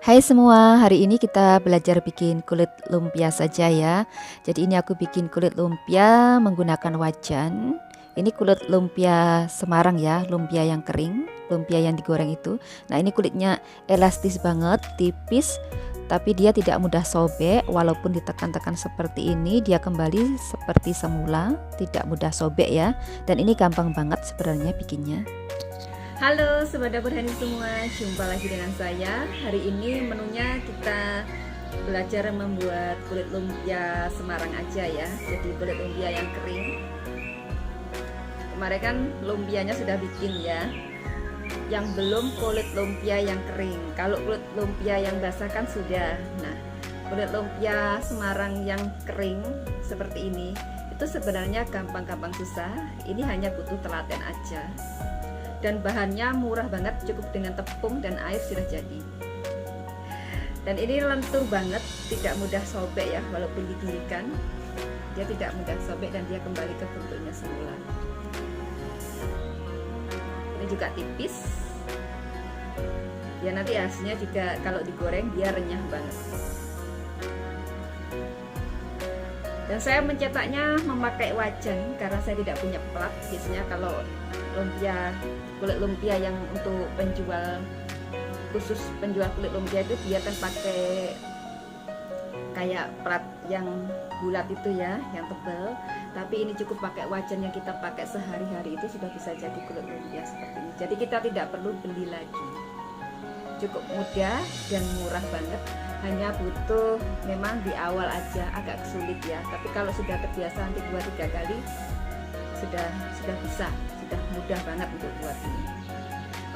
Hai semua, hari ini kita belajar bikin kulit lumpia saja ya. Jadi ini aku bikin kulit lumpia menggunakan wajan. Ini kulit lumpia Semarang ya, lumpia yang kering, lumpia yang digoreng itu. Nah ini kulitnya elastis banget, tipis, tapi dia tidak mudah sobek. Walaupun ditekan-tekan seperti ini, dia kembali seperti semula, tidak mudah sobek ya. Dan ini gampang banget sebenarnya bikinnya. Halo Sobat Dapur Hani semua, jumpa lagi dengan saya. Hari ini menunya kita belajar membuat kulit lumpia Semarang aja ya. Jadi kulit lumpia yang kering. Kemarin kan lumpianya sudah bikin ya. Yang belum kulit lumpia yang kering. Kalau kulit lumpia yang basah kan sudah. Nah, kulit lumpia Semarang yang kering seperti ini itu sebenarnya gampang-gampang susah. Ini hanya butuh telaten aja. Dan bahannya murah banget, cukup dengan tepung dan air sudah jadi. Dan ini lentur banget, tidak mudah sobek ya, walaupun didirikan dia tidak mudah sobek dan dia kembali ke bentuknya semula. Ini juga tipis ya, nanti hasilnya juga kalau digoreng dia renyah banget. Dan saya mencetaknya memakai wajan karena saya tidak punya plat. Biasanya kalau kulit lumpia yang untuk penjual, khusus penjual kulit lumpia itu dia kan pakai kayak plat yang bulat itu ya, yang tebal. Tapi ini cukup pakai wajan yang kita pakai sehari-hari itu sudah bisa jadi kulit lumpia seperti ini. Jadi kita tidak perlu beli lagi, cukup mudah dan murah banget. Hanya butuh memang di awal aja agak sulit ya, tapi kalau sudah terbiasa nanti 2-3 kali sudah bisa, sudah mudah banget untuk buat ini.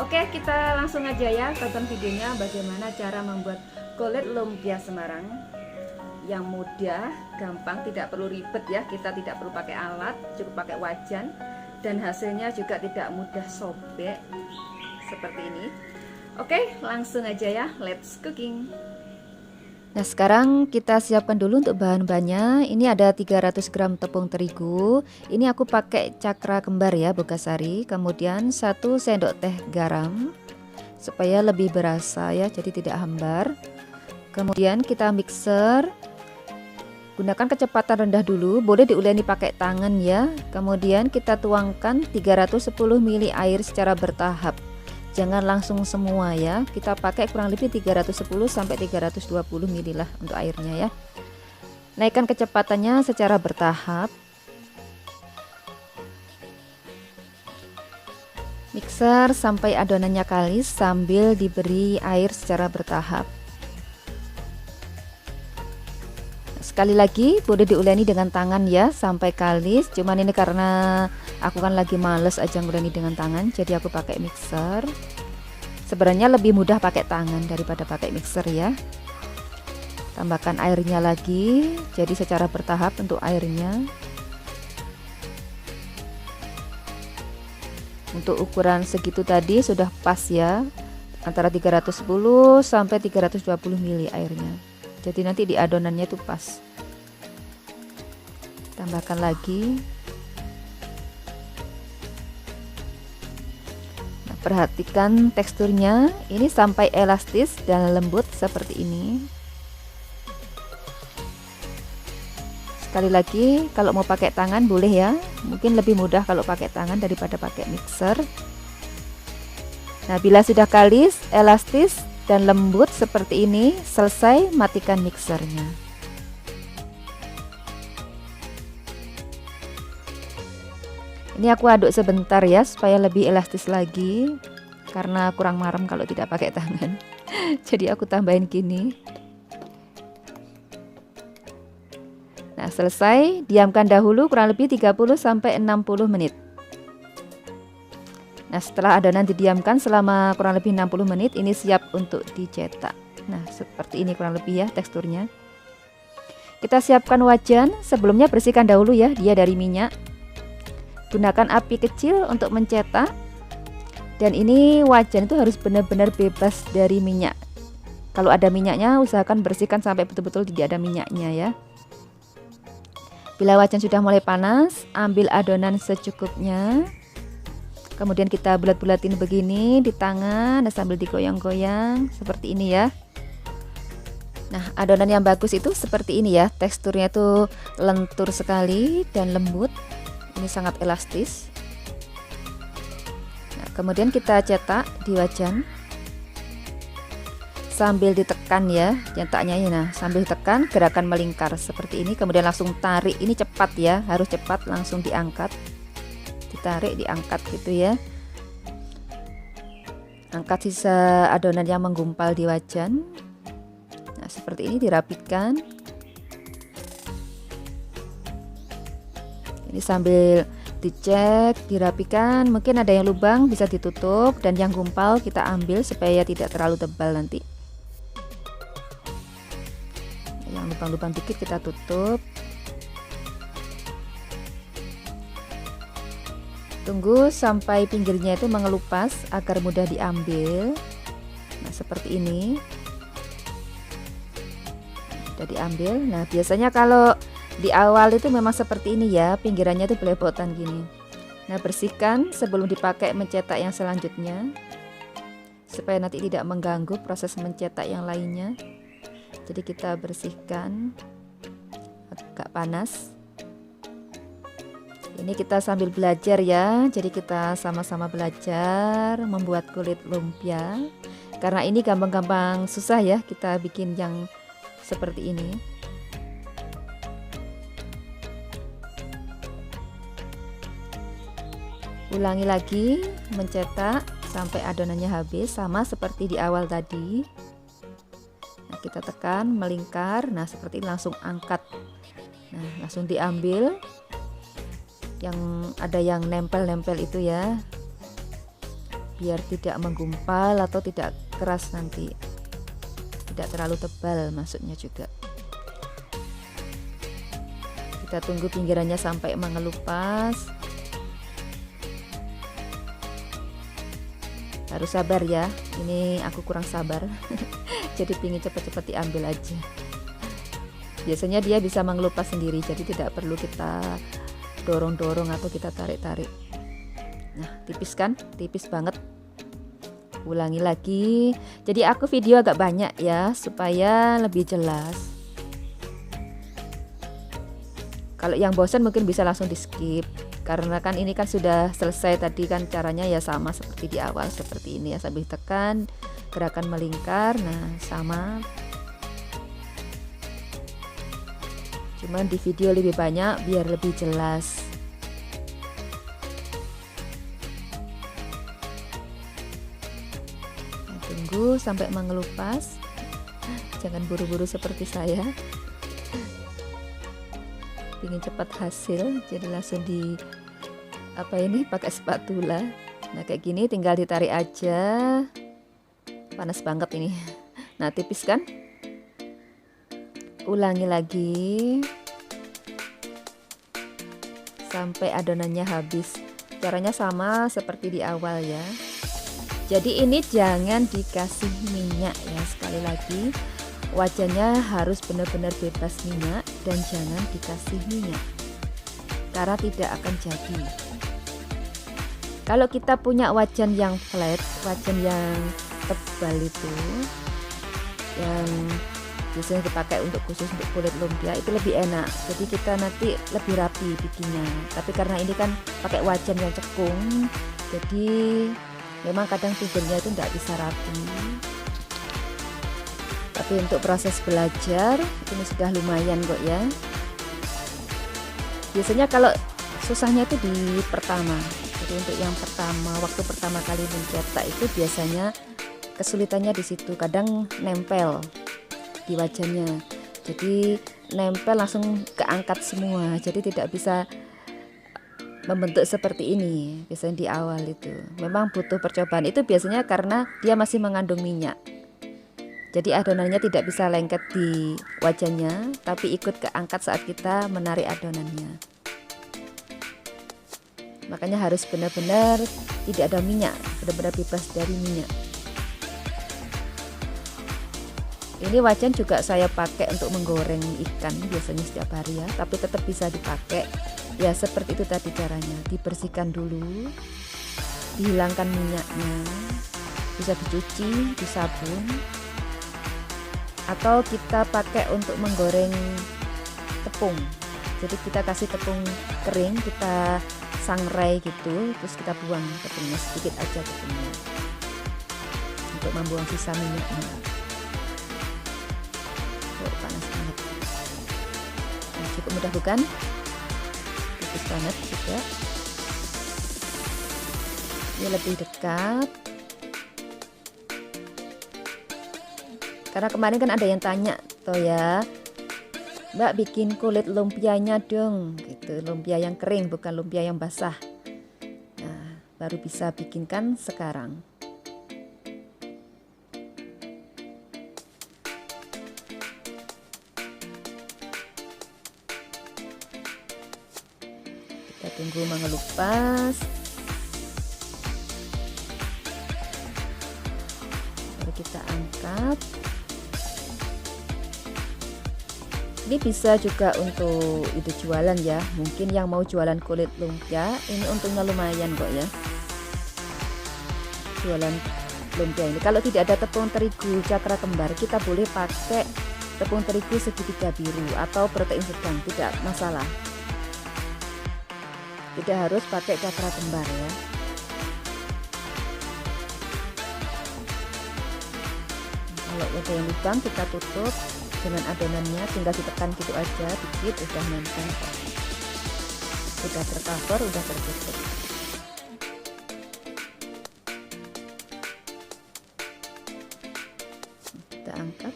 Oke, kita langsung aja ya tonton videonya bagaimana cara membuat kulit lumpia Semarang yang mudah, gampang, tidak perlu ribet ya. Kita tidak perlu pakai alat, cukup pakai wajan, dan hasilnya juga tidak mudah sobek seperti ini. Oke, langsung aja ya, let's cooking. Nah sekarang kita siapkan dulu untuk bahan-bahannya. Ini ada 300 gram tepung terigu. Ini aku pakai cakra kembar ya, Bogasari. Kemudian 1 sendok teh garam supaya lebih berasa ya, jadi tidak hambar. Kemudian kita mixer. Gunakan kecepatan rendah dulu, boleh diuleni pakai tangan ya. Kemudian kita tuangkan 310 ml air secara bertahap. Jangan langsung semua ya, kita pakai kurang lebih 310 sampai 320 ml lah untuk airnya ya. Naikkan kecepatannya secara bertahap. Mixer sampai adonannya kalis sambil diberi air secara bertahap. Sekali lagi boleh diuleni dengan tangan ya sampai kalis. Cuman ini karena aku kan lagi males aja nguleni dengan tangan, jadi aku pakai mixer. Sebenarnya lebih mudah pakai tangan daripada pakai mixer ya. Tambahkan airnya lagi, jadi secara bertahap untuk airnya. Untuk ukuran segitu tadi sudah pas ya, antara 310 sampai 320 ml airnya. Jadi nanti di adonannya itu pas. Tambahkan lagi. Nah, perhatikan teksturnya, ini sampai elastis dan lembut seperti ini. Sekali lagi, kalau mau pakai tangan boleh ya, mungkin lebih mudah kalau pakai tangan daripada pakai mixer. Nah, bila sudah kalis, elastis dan lembut seperti ini, selesai, matikan mixernya. Ini aku aduk sebentar ya supaya lebih elastis lagi, karena kurang marem kalau tidak pakai tangan. Jadi aku tambahin gini. Nah, selesai, diamkan dahulu kurang lebih 30 sampai 60 menit. Nah, setelah adonan didiamkan selama kurang lebih 60 menit, ini siap untuk dicetak. Nah, seperti ini kurang lebih ya teksturnya. Kita siapkan wajan, sebelumnya bersihkan dahulu ya dia dari minyak. Gunakan api kecil untuk mencetak. Dan ini wajan itu harus benar-benar bebas dari minyak. Kalau ada minyaknya, usahakan bersihkan sampai betul-betul tidak ada minyaknya ya. Bila wajan sudah mulai panas, ambil adonan secukupnya. Kemudian kita bulat-bulatin begini di tangan dan sambil digoyang-goyang seperti ini ya. Nah, adonan yang bagus itu seperti ini ya, teksturnya itu lentur sekali dan lembut. Ini sangat elastis. Nah, kemudian kita cetak di wajan sambil ditekan ya, cetaknya ini. Nah, sambil ditekan gerakan melingkar seperti ini, kemudian langsung tarik. Ini cepat ya, harus cepat, langsung diangkat, ditarik, diangkat gitu ya. Angkat sisa adonan yang menggumpal di wajan. Nah, seperti ini dirapikan. Ini sambil dicek, dirapikan. Mungkin ada yang lubang, bisa ditutup, dan yang gumpal kita ambil supaya tidak terlalu tebal nanti. Yang lubang-lubang dikit kita tutup. Tunggu sampai pinggirnya itu mengelupas agar mudah diambil. Nah, seperti ini. Sudah diambil. Nah, biasanya kalau di awal itu memang seperti ini ya, pinggirannya itu belepotan gini. Nah, bersihkan sebelum dipakai mencetak yang selanjutnya supaya nanti tidak mengganggu proses mencetak yang lainnya. Jadi kita bersihkan, agak panas. Ini kita sambil belajar ya, jadi kita sama-sama belajar membuat kulit lumpia. Karena ini gampang-gampang susah ya kita bikin yang seperti ini. Ulangi lagi mencetak sampai adonannya habis, sama seperti di awal tadi. Nah, kita tekan melingkar. Nah, seperti ini, langsung angkat. Nah, langsung diambil yang ada yang nempel-nempel itu ya, biar tidak menggumpal atau tidak keras nanti, tidak terlalu tebal maksudnya juga. Kita tunggu pinggirannya sampai mengelupas. Harus sabar ya, ini aku kurang sabar jadi pingin cepat-cepat diambil aja. Biasanya dia bisa mengelupas sendiri, jadi tidak perlu kita dorong-dorong atau kita tarik-tarik. Nah, tipis kan? Tipis banget. Ulangi lagi. Jadi aku video agak banyak ya supaya lebih jelas. Kalau yang bosan mungkin bisa langsung di skip, karena kan ini kan sudah selesai tadi kan, caranya ya sama seperti di awal, seperti ini ya, sambil tekan, gerakan melingkar. Nah, sama, cuman di video lebih banyak biar lebih jelas. Nah, tunggu sampai mengelupas, jangan buru-buru seperti saya, ingin cepat hasil, jadi langsung di pakai spatula. Nah, kayak gini tinggal ditarik aja. Panas banget ini. Nah, tipis kan? Ulangi lagi sampai adonannya habis. Caranya sama seperti di awal ya. Jadi ini jangan dikasih minyak ya, sekali lagi. Wajannya harus benar-benar bebas minyak dan jangan dikasih minyak, karena tidak akan jadi. Kalau kita punya wajan yang flat, wajan yang tebal itu, yang biasanya dipakai khusus untuk kulit lumpia, itu lebih enak. Jadi kita nanti lebih rapi bikinnya. Tapi karena ini kan pakai wajan yang cekung, jadi memang kadang pinggirnya itu tidak bisa rapi. Tapi untuk proses belajar ini sudah lumayan kok ya. Biasanya kalau susahnya itu di pertama. Jadi untuk yang pertama, waktu pertama kali mencetak itu biasanya kesulitannya di situ. Kadang nempel di wajannya. Jadi nempel langsung keangkat semua. Jadi tidak bisa membentuk seperti ini. Biasanya di awal itu memang butuh percobaan. Itu biasanya karena dia masih mengandung minyak. Jadi adonannya tidak bisa lengket di wajannya, tapi ikut keangkat saat kita menarik adonannya. Makanya harus benar-benar tidak ada minyak, benar-benar bebas dari minyak. Ini wajan juga saya pakai untuk menggoreng ikan biasanya setiap hari ya, tapi tetap bisa dipakai. Ya seperti itu tadi caranya, dibersihkan dulu, dihilangkan minyaknya, bisa dicuci, disabun. atau kita pakai untuk menggoreng tepung. Jadi kita kasih tepung kering, kita sangrai gitu, terus kita buang tepungnya sedikit aja tepungnya untuk membuang sisa minyaknya. Oh, panas banget. Nah, cukup mudah bukan? Tipis banget juga. Ini lebih dekat. Karena kemarin kan ada yang tanya toh ya, Mbak bikin kulit lumpianya dong, gitu. Lumpia yang kering bukan lumpia yang basah. Nah, baru bisa bikinkan sekarang. Kita tunggu mengelupas. Baru kita angkat. Ini bisa juga untuk ide jualan ya. Mungkin yang mau jualan kulit lumpia, ini untungnya lumayan kok ya. Jualan lumpia ini. Kalau tidak ada tepung terigu cakra kembar, kita boleh pakai tepung terigu segitiga biru atau protein sedang, tidak masalah. Tidak harus pakai cakra kembar ya. Kalau ada yang lubang kita tutup dengan adonannya, tinggal ditekan gitu aja dikit, udah nempel, udah tercover, udah tertutup. Kita angkat.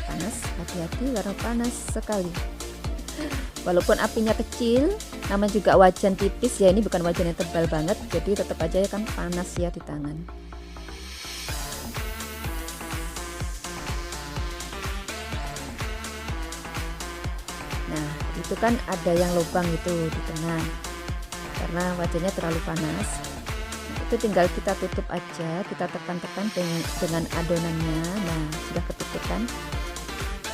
Panas, hati-hati karena panas sekali. Walaupun apinya kecil, namanya juga wajan tipis ya, ini bukan wajan yang tebal banget, jadi tetap aja kan panas ya di tangan. Nah, itu kan ada yang lubang itu di tengah karena wajannya terlalu panas. Nah, itu tinggal kita tutup aja, kita tekan-tekan dengan adonannya. Nah, sudah ketutup kan,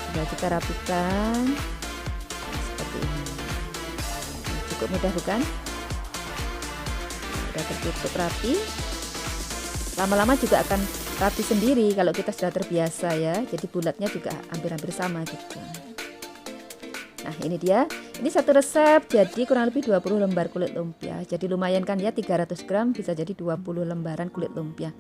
tinggal kita rapikan. Nah, seperti ini. Nah, cukup mudah bukan? Nah, udah tertutup rapi. Lama-lama juga akan rapi sendiri kalau kita sudah terbiasa ya. Jadi bulatnya juga hampir-hampir sama gitu. Nah, ini dia. Ini satu resep jadi kurang lebih 20 lembar kulit lumpia. Jadi lumayan kan ya, 300 gram bisa jadi 20 lembaran kulit lumpia.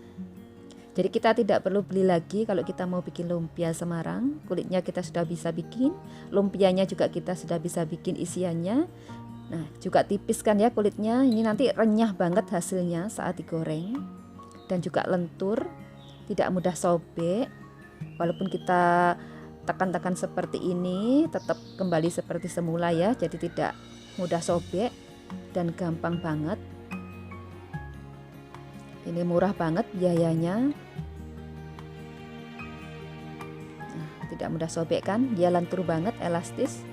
Jadi kita tidak perlu beli lagi kalau kita mau bikin lumpia Semarang. Kulitnya kita sudah bisa bikin, lumpianya juga kita sudah bisa bikin isiannya. Nah, juga tipis kan ya kulitnya. Ini nanti renyah banget hasilnya saat digoreng. Dan juga lentur, tidak mudah sobek. Walaupun kita tekan-tekan seperti ini, tetap kembali seperti semula ya, jadi tidak mudah sobek dan gampang banget. Ini murah banget biayanya. Nah, tidak mudah sobek kan, dia lentur banget, elastis.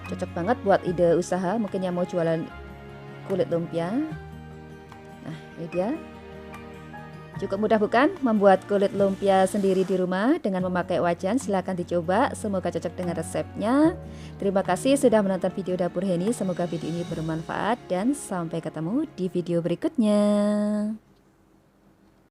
Cocok banget buat ide usaha, mungkin yang mau jualan kulit lumpia. Nah, ini dia. Cukup mudah bukan membuat kulit lumpia sendiri di rumah dengan memakai wajan? Silahkan dicoba, semoga cocok dengan resepnya. Terima kasih sudah menonton video Dapur Heni, semoga video ini bermanfaat dan sampai ketemu di video berikutnya.